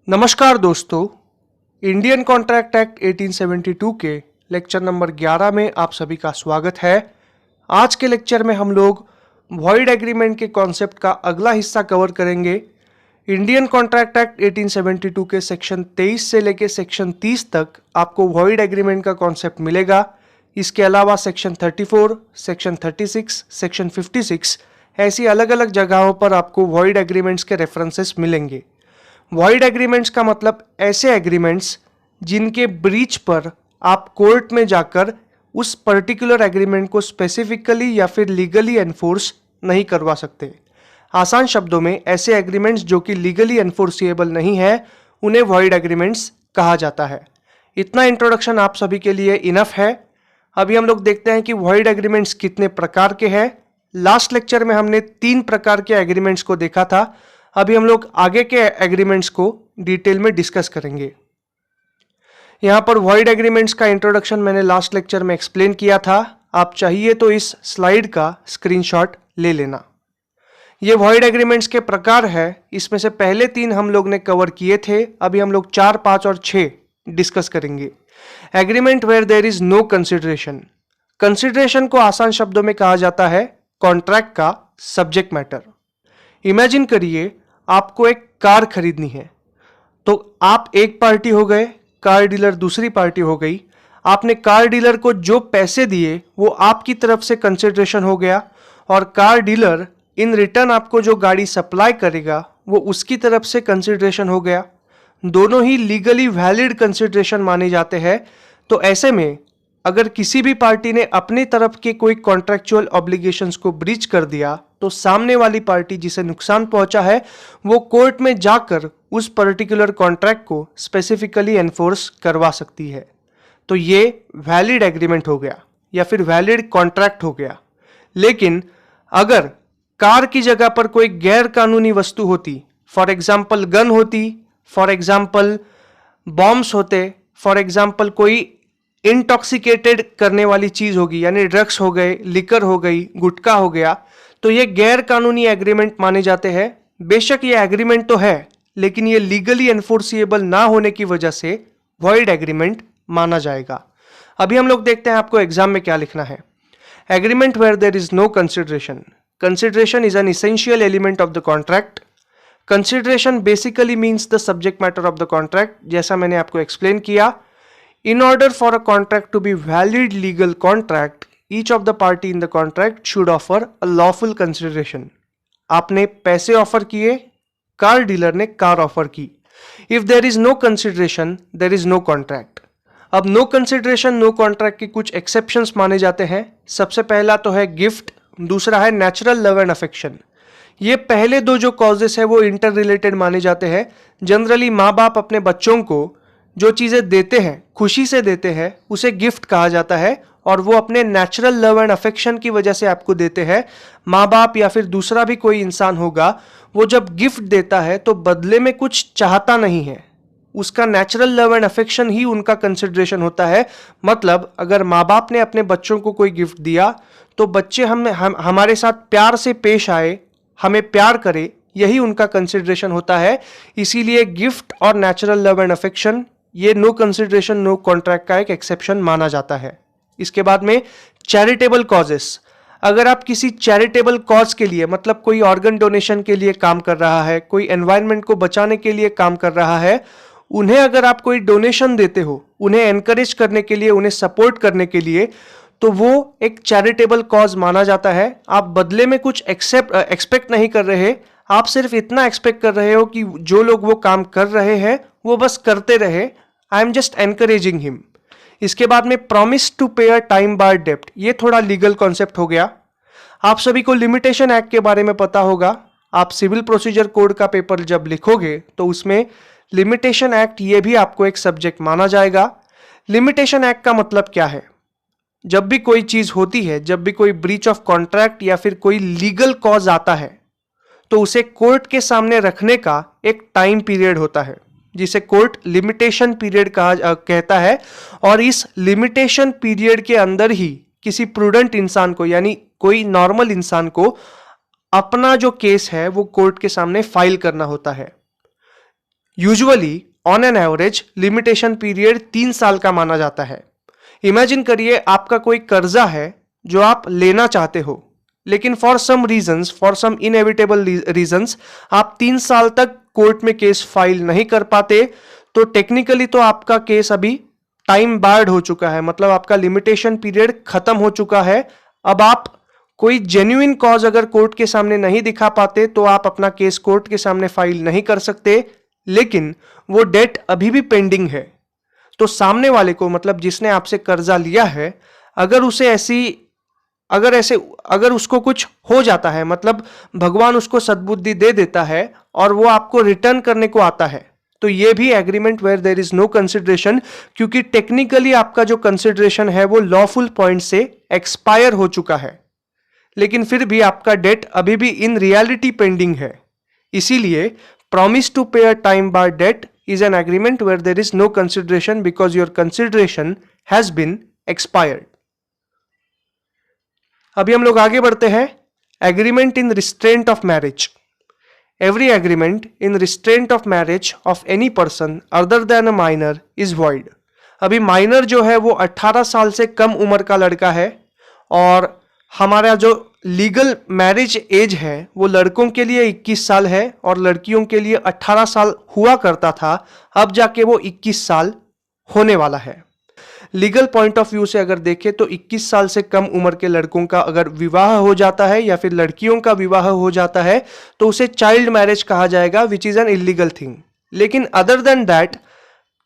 नमस्कार दोस्तों, Indian contract act 1872 के लेक्चर नंबर 11 में आप सभी का स्वागत है। आज के लेक्चर में हम लोग वॉइड एग्रीमेंट के कॉन्सेप्ट का अगला हिस्सा कवर करेंगे। इंडियन कॉन्ट्रैक्ट एक्ट 1872 के सेक्शन 23 से लेकर सेक्शन 30 तक आपको वॉइड एग्रीमेंट का कॉन्सेप्ट मिलेगा। इसके अलावा सेक्शन 34, सेक्शन 36, सेक्शन 56 ऐसी अलग अलग जगहों पर आपको वॉइड एग्रीमेंट्स के रेफरेंसेस मिलेंगे। वॉइड एग्रीमेंट्स का मतलब ऐसे एग्रीमेंट्स जिनके ब्रीच पर आप कोर्ट में जाकर उस पर्टिकुलर एग्रीमेंट को स्पेसिफिकली या फिर लीगली एनफोर्स नहीं करवा सकते। आसान शब्दों में ऐसे एग्रीमेंट्स जो कि लीगली एनफोर्सिएबल नहीं है उन्हें वॉइड एग्रीमेंट्स कहा जाता है। इतना इंट्रोडक्शन आप सभी के लिए इनफ है। अभी हम लोग देखते हैं कि वॉइड एग्रीमेंट्स कितने प्रकार के हैं। लास्ट लेक्चर में हमने 3 प्रकार के एग्रीमेंट्स को देखा था। अभी हम लोग आगे के एग्रीमेंट्स को डिटेल में डिस्कस करेंगे। यहां पर वॉइड एग्रीमेंट्स का इंट्रोडक्शन मैंने लास्ट लेक्चर में एक्सप्लेन किया था। आप चाहिए तो इस स्लाइड का स्क्रीनशॉट ले लेना। ये वॉइड एग्रीमेंट्स के प्रकार है। इसमें से पहले 3 हम लोग ने कवर किए थे। अभी हम लोग 4, 5 और 6 डिस्कस करेंगे। Agreement where there is no consideration. Consideration को आसान शब्दों में कहा जाता है कॉन्ट्रैक्ट का सब्जेक्ट मैटर। इमेजिन करिए आपको एक कार खरीदनी है, तो आप एक पार्टी हो गए, कार डीलर दूसरी पार्टी हो गई। आपने कार डीलर को जो पैसे दिए वो आपकी तरफ से कंसिडरेशन हो गया और कार डीलर इन रिटर्न आपको जो गाड़ी सप्लाई करेगा वो उसकी तरफ से कंसिडरेशन हो गया। दोनों ही लीगली वैलिड कंसिडरेशन माने जाते हैं। तो ऐसे में अगर किसी भी पार्टी ने अपनी तरफ के कोई कॉन्ट्रैक्चुअल ऑब्लिगेशंस को ब्रीच कर दिया तो सामने वाली पार्टी जिसे नुकसान पहुंचा है वो कोर्ट में जाकर उस पर्टिकुलर कॉन्ट्रैक्ट को स्पेसिफिकली एनफोर्स करवा सकती है। तो ये वैलिड एग्रीमेंट हो गया या फिर वैलिड कॉन्ट्रैक्ट हो गया। लेकिन अगर कार की जगह पर कोई गैर कानूनी वस्तु होती, फॉर एग्जाम्पल गन होती, फॉर एग्जाम्पल बॉम्ब्स होते, फॉर एग्जाम्पल कोई इंटॉक्सिकेटेड करने वाली चीज होगी, यानी ड्रग्स हो गए, लिकर हो गई, गुटखा हो गया, तो ये गैर कानूनी एग्रीमेंट माने जाते हैं। बेशक ये एग्रीमेंट तो है लेकिन ये लीगली एनफोर्सिएबल ना होने की वजह से वॉइड एग्रीमेंट माना जाएगा। अभी हम लोग देखते हैं आपको एग्जाम में क्या लिखना है। Agreement where there is no consideration. Consideration is an essential element of the contract. Consideration basically means the subject matter of the contract. जैसा मैंने आपको एक्सप्लेन किया, in order for a contract to be valid legal contract, each of the party in the contract should offer a lawful consideration. आपने पैसे offer किए, car dealer ने car offer की। If there is no consideration, there is no contract. अब no consideration, no contract के कुछ exceptions माने जाते हैं। सबसे पहला तो है गिफ्ट, दूसरा है नेचुरल लव एंड अफेक्शन। ये पहले 2 जो कॉजेस है वो इंटर रिलेटेड माने जाते हैं। जनरली माँ बाप अपने बच्चों को जो चीजें देते हैं, खुशी से देते हैं, उसे गिफ्ट कहा जाता है और वो अपने नेचुरल लव एंड अफेक्शन की वजह से आपको देते हैं। माँ बाप या फिर दूसरा भी कोई इंसान होगा, वो जब गिफ्ट देता है तो बदले में कुछ चाहता नहीं है, उसका नेचुरल लव एंड अफेक्शन ही उनका कंसिडरेशन होता है। मतलब अगर माँ बाप ने अपने बच्चों को कोई गिफ्ट दिया तो बच्चे हमारे साथ प्यार से पेश आए, हमें प्यार करे, यही उनका कंसिडरेशन होता है। इसीलिए गिफ्ट और नेचुरल लव एंड अफेक्शन ये नो कंसिडरेशन नो कॉन्ट्रैक्ट का एक एक्सेप्शन माना जाता है। इसके बाद में चैरिटेबल कॉजेस। अगर आप किसी चैरिटेबल कॉज के लिए, मतलब कोई ऑर्गन डोनेशन के लिए काम कर रहा है, कोई एनवायरनमेंट को बचाने के लिए काम कर रहा है, उन्हें अगर आप कोई डोनेशन देते हो, उन्हें एनकरेज करने के लिए, उन्हें सपोर्ट करने के लिए, तो वो एक चैरिटेबल कॉज माना जाता है। आप बदले में कुछ एक्सपेक्ट नहीं कर रहे, आप सिर्फ इतना एक्सपेक्ट कर रहे हो कि जो लोग वो काम कर रहे हैं वो बस करते रहे। I am just encouraging him. इसके बाद में promise to pay a time बार डेप्ट। ये थोड़ा लीगल कॉन्सेप्ट हो गया। आप सभी को लिमिटेशन एक्ट के बारे में पता होगा। आप सिविल प्रोसीजर कोड का पेपर जब लिखोगे तो उसमें लिमिटेशन एक्ट ये भी आपको एक सब्जेक्ट माना जाएगा। लिमिटेशन एक्ट का मतलब क्या है? जब भी कोई चीज होती है, जब भी कोई ब्रीच ऑफ कॉन्ट्रैक्ट या फिर कोई लीगल कॉज आता है तो उसे कोर्ट के सामने रखने का एक टाइम पीरियड होता है जिसे कोर्ट लिमिटेशन पीरियड कहता है। और इस लिमिटेशन पीरियड के अंदर ही किसी प्रूडेंट इंसान को, यानी कोई नॉर्मल इंसान को, अपना जो केस है वो कोर्ट के सामने फाइल करना होता है। Usually on an average limitation period 3 साल का माना जाता है। इमेजिन करिए आपका कोई कर्जा है जो आप लेना चाहते हो, लेकिन for some reasons, for some inevitable reasons आप 3 साल तक कोर्ट में केस फाइल नहीं कर पाते, तो टेक्निकली तो आपका केस अभी टाइम बार्ड हो चुका है, मतलब आपका लिमिटेशन पीरियड खत्म हो चुका है। अब आप कोई जेन्युइन कॉज अगर कोर्ट के सामने नहीं दिखा पाते तो आप अपना केस कोर्ट के सामने फाइल नहीं कर सकते, लेकिन वो डेट अभी भी पेंडिंग है। तो सामने वाले को, मतलब जिसने आपसे कर्जा लिया है, अगर उसे अगर उसको कुछ हो जाता है, मतलब भगवान उसको सद्बुद्धि दे देता है और वो आपको रिटर्न करने को आता है, तो ये भी agreement where there is no consideration, क्योंकि टेक्निकली आपका जो कंसिडरेशन है वो लॉफुल पॉइंट से एक्सपायर हो चुका है, लेकिन फिर भी आपका डेट अभी भी इन रियलिटी पेंडिंग है। इसीलिए promise to pay a time bar debt is an agreement where there is no consideration because your consideration has been expired. अभी हम लोग आगे बढ़ते हैं। Agreement in restraint of marriage. Every agreement in restraint of marriage of any person other than a minor is void. अभी minor जो है वो 18 साल से कम उम्र का लड़का है, और हमारा जो लीगल मैरिज एज है वो लड़कों के लिए 21 साल है और लड़कियों के लिए 18 साल हुआ करता था, अब जाके वो 21 साल होने वाला है। लीगल पॉइंट ऑफ व्यू से अगर देखें तो 21 साल से कम उम्र के लड़कों का अगर विवाह हो जाता है या फिर लड़कियों का विवाह हो जाता है तो उसे चाइल्ड मैरिज कहा जाएगा, which is an illegal thing. लेकिन अदर देन दैट,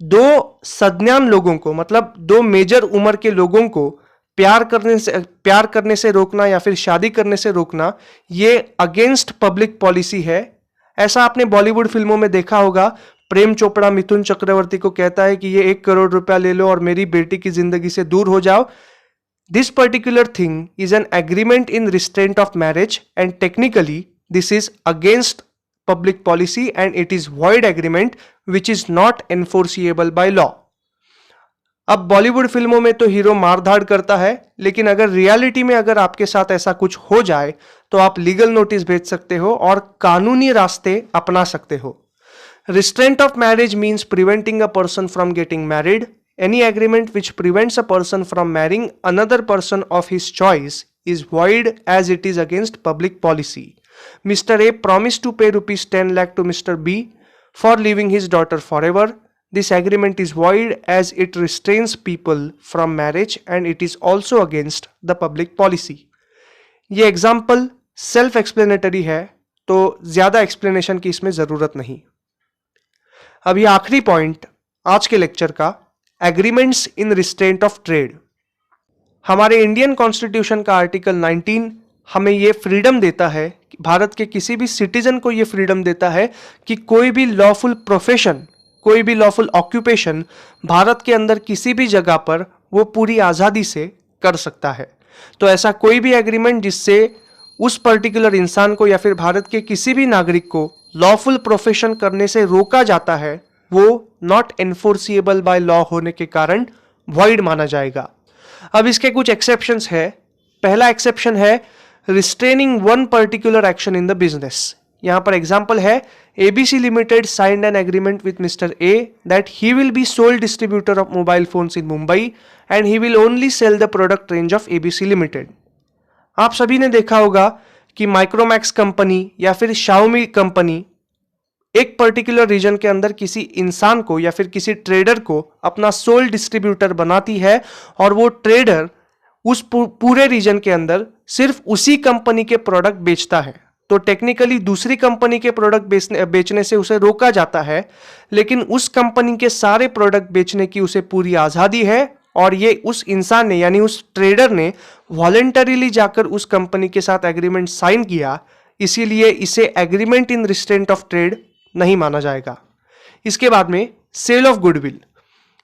दो सज्ञान लोगों को, मतलब दो मेजर उम्र के लोगों को प्यार करने से रोकना या फिर शादी करने से रोकना, ये अगेंस्ट पब्लिक पॉलिसी है। ऐसा आपने बॉलीवुड फिल्मों में देखा होगा, प्रेम चोपड़ा मिथुन चक्रवर्ती को कहता है कि ये 1 करोड़ रुपया ले लो और मेरी बेटी की जिंदगी से दूर हो जाओ। This particular thing is an agreement in restraint of marriage and technically this is against public policy and it is void agreement which is not enforceable by law. अब बॉलीवुड फिल्मों में तो हीरो मारधाड़ करता है, लेकिन अगर रियलिटी में अगर आपके साथ ऐसा कुछ हो जाए तो आप लीगल नोटिस भेज सकते हो और कानूनी रास्ते अपना सकते हो। Restraint of marriage means preventing a person from getting married. Any agreement which prevents a person from marrying another person of his choice is void as it is against public policy. Mr. A promised to pay ₹10 lakh to Mr. B for leaving his daughter forever. This agreement is void as it restrains people from marriage and it is also against the public policy. ये example self explanatory है, तो ज्यादा explanation की इसमें जरूरत नहीं। अभी आखिरी पॉइंट आज के लेक्चर का, agreements in restraint of trade. हमारे इंडियन कॉन्स्टिट्यूशन का आर्टिकल 19 हमें ये फ्रीडम देता है, भारत के किसी भी सिटीजन को ये फ्रीडम देता है कि कोई भी लॉफुल प्रोफेशन, कोई भी लॉफुल ऑक्यूपेशन भारत के अंदर किसी भी जगह पर वो पूरी आज़ादी से कर सकता है। तो ऐसा कोई भी एग्रीमेंट जिससे उस पर्टिकुलर इंसान को या फिर भारत के किसी भी नागरिक को लॉफुल प्रोफेशन करने से रोका जाता है, वो नॉट एनफोर्सिएबल बाय लॉ होने के कारण वॉइड माना जाएगा। अब इसके कुछ एक्सेप्शंस है। पहला एक्सेप्शन है restraining one particular action in the business. यहां पर एग्जांपल है, ABC limited signed an agreement with mister A that he will be sole distributor of mobile phones in Mumbai and he will only sell the product range of ABC limited. आप सभी ने देखा होगा कि Micromax company या फिर Xiaomi company एक particular reason के अंदर किसी इंसान को या फिर किसी ट्रेडर को अपना सोल डिस्ट्रीब्यूटर बनाती है और वो ट्रेडर उस पूरे रीजन के अंदर सिर्फ उसी कंपनी के प्रोडक्ट बेचता है। तो टेक्निकली दूसरी कंपनी के प्रोडक्ट बेचने से उसे रोका जाता है, लेकिन उस कंपनी के सारे प्रोडक्ट बेचने की उसे पूरी आज़ादी है और ये उस इंसान ने यानी उस ट्रेडर ने वॉलेंटरीली जाकर उस कंपनी के साथ एग्रीमेंट साइन किया, इसीलिए इसे agreement in restraint of trade नहीं माना जाएगा। इसके बाद में सेल ऑफ गुडविल।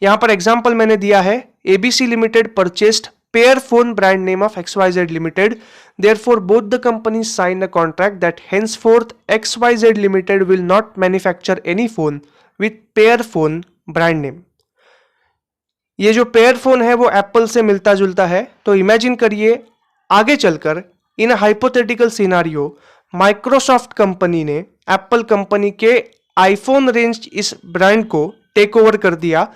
यहां पर एग्जांपल मैंने दिया है, ABC limited purchased pear phone brand name of XYZ limited, therefore both the companies sign a contract that henceforth XYZ limited will not manufacture any phone with pear phone brand name. ये जो pair phone है वो Apple से मिलता जुलता है। तो imagine करिए आगे चलकर इन हाइपोथेटिकल सिनारियो माइक्रोसॉफ्ट कंपनी ने एप्पल कंपनी के आईफोन रेंज इस ब्रांड को टेक ओवर कर दिया,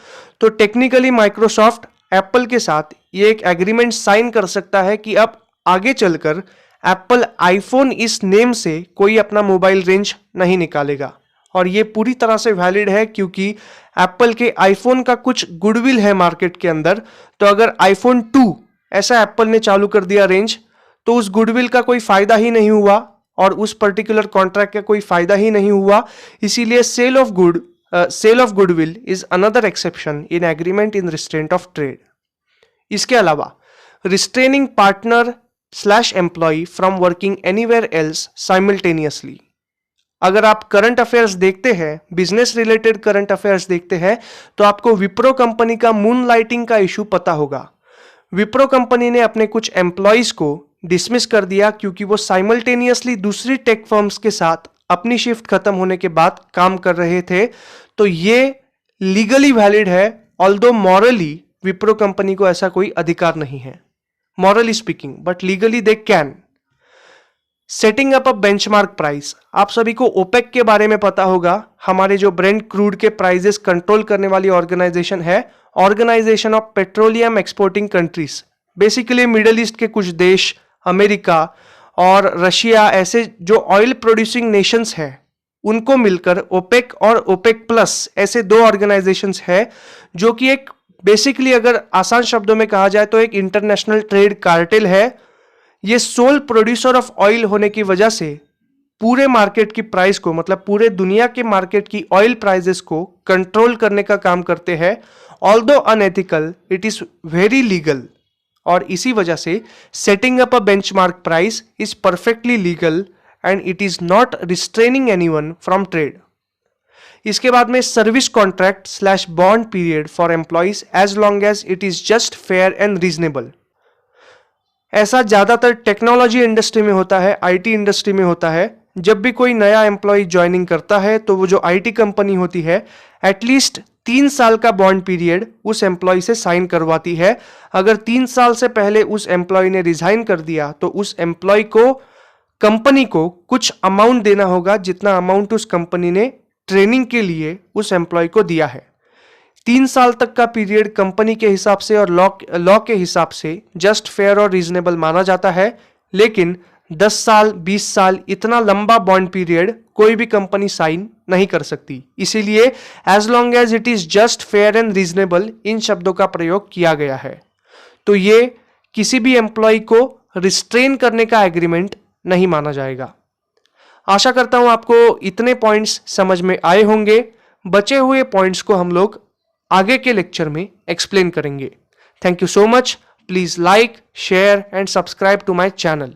तो टेक्निकली माइक्रोसॉफ्ट एप्पल के साथ ये एक एग्रीमेंट साइन कर सकता है कि अब आगे चलकर एप्पल आईफोन इस नेम से कोई अपना मोबाइल रेंज नहीं निकालेगा। और ये पूरी तरह से वैलिड है क्योंकि एप्पल के आईफोन का कुछ गुडविल है मार्केट के अंदर। तो अगर आईफोन 2 ऐसा एप्पल ने चालू कर दिया रेंज, तो उस गुडविल का कोई फायदा ही नहीं हुआ और उस पर्टिकुलर कॉन्ट्रैक्ट का कोई फायदा ही नहीं हुआ। इसीलिए sale of goodwill is another exception in agreement in restraint of trade. इसके अलावा restraining partner / employ from working anywhere else simultaneously. अगर आप करंट अफेयर्स देखते हैं, बिजनेस रिलेटेड करंट अफेयर्स देखते हैं, तो आपको विप्रो कंपनी का मून लाइटिंग का इशू पता होगा। विप्रो कंपनी ने अपने कुछ एम्प्लॉयज को डिसमिस कर दिया क्योंकि वो साइमल्टेनियसली दूसरी टेक फर्म्स के साथ अपनी शिफ्ट खत्म होने के बाद काम कर रहे थे। तो ये लीगली वैलिड है, ऑल्दो मॉरली विप्रो कंपनी को ऐसा कोई अधिकार नहीं है, morally speaking, but legally they can. Setting up a benchmark price. आप सभी को ओपेक के बारे में पता होगा, हमारे जो ब्रेंट क्रूड के प्राइजेस कंट्रोल करने वाली ऑर्गेनाइजेशन है, Organisation of Petroleum Exporting Countries. Basically Middle East के कुछ देश, अमेरिका और रशिया, ऐसे जो ऑयल प्रोड्यूसिंग नेशंस हैं, उनको मिलकर ओपेक और ओपेक प्लस ऐसे दो ऑर्गेनाइजेशंस है जो कि एक बेसिकली अगर आसान शब्दों में कहा जाए तो एक इंटरनेशनल ट्रेड कार्टेल है। ये सोल प्रोड्यूसर ऑफ ऑयल होने की वजह से पूरे मार्केट की प्राइस को, मतलब पूरे दुनिया के मार्केट की ऑयल प्राइसेस को कंट्रोल करने का काम करते हैं। Although unethical, it is very legal. और इसी वजह से setting up a benchmark price is perfectly legal and it is not restraining anyone from trade. इसके बाद में service contract / bond period for employees as long as it is just fair and reasonable. ऐसा ज्यादातर technology industry में होता है, IT industry में होता है। जब भी कोई नया एम्प्लॉय ज्वाइनिंग करता है तो वो जो आईटी कंपनी होती है एटलीस्ट 3 साल का बॉन्ड पीरियड उस एम्प्लॉय से साइन करवाती है। अगर 3 साल से पहले उस एम्प्लॉय ने रिजाइन कर दिया तो उस एम्प्लॉय को, कंपनी को कुछ अमाउंट देना होगा, जितना अमाउंट उस कंपनी ने ट्रेनिंग के लिए उस एम्प्लॉय को दिया है। 3 साल तक का पीरियड कंपनी के हिसाब से और लॉ के हिसाब से जस्ट फेयर और रीजनेबल माना जाता है। लेकिन 10 साल 20 साल इतना लंबा बॉन्ड पीरियड कोई भी कंपनी साइन नहीं कर सकती। इसीलिए as long as it is just fair and reasonable इन शब्दों का प्रयोग किया गया है। तो ये किसी भी एम्प्लॉय को रिस्ट्रेन करने का एग्रीमेंट नहीं माना जाएगा। आशा करता हूं आपको इतने पॉइंट्स समझ में आए होंगे। बचे हुए पॉइंट्स को हम लोग आगे के लेक्चर में एक्सप्लेन करेंगे। Thank you so much. Please like, share and subscribe to my channel.